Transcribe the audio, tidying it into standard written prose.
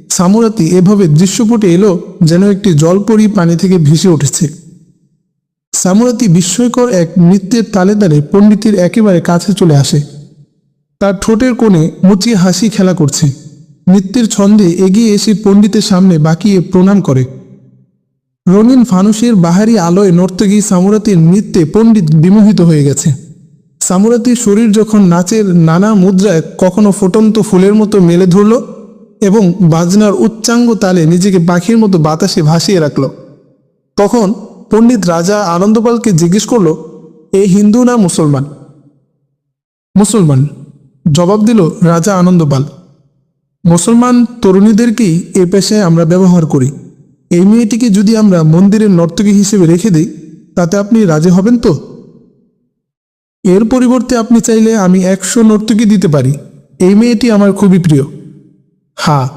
সামুরাতি এভাবে দৃশ্যপটে এলো যেন একটি জলপরি পানি থেকে ভেসে উঠেছে। সামুরাতি বিস্ময়কর এক নৃত্যের তালে তালে পণ্ডিতের একেবারে কাছে চলে আসে। তার ঠোঁটের কোণে মুচিয়ে হাসি খেলা করছে। নৃত্যের ছন্দে এগিয়ে এসে পণ্ডিতের সামনে বাঁকিয়ে প্রণাম করে। রঙিন ফানুসের বাহারি আলোয় নর্তকী সামুরাতির নৃত্যে পণ্ডিত বিমোহিত হয়ে গেছে। সামুরাতির শরীর যখন নাচের নানা মুদ্রায় কখনো ফুটন্ত ফুলের মতো মেলে ধরল এবং বাজনার উচ্চাঙ্গ তালে নিজেকে পাখির মতো বাতাসে ভাসিয়ে রাখল, তখন পণ্ডিত রাজা আনন্দপালকে জিজ্ঞেস করল, এ হিন্দু না মুসলমান? মুসলমান, জবাব দিল রাজা আনন্দপাল। মুসলমান তরুণীদেরকেই এ পেশায় আমরা ব্যবহার করি। এই মেয়েটিকে যদি আমরা মন্দিরের নর্তকী হিসেবে রেখে দিই, তাতে আপনি রাজি হবেন তো? এর পরিবর্তে আপনি চাইলে আমি 100 নর্তকী দিতে পারি। এই মেয়েটি আমার খুবই প্রিয়। হ্যাঁ,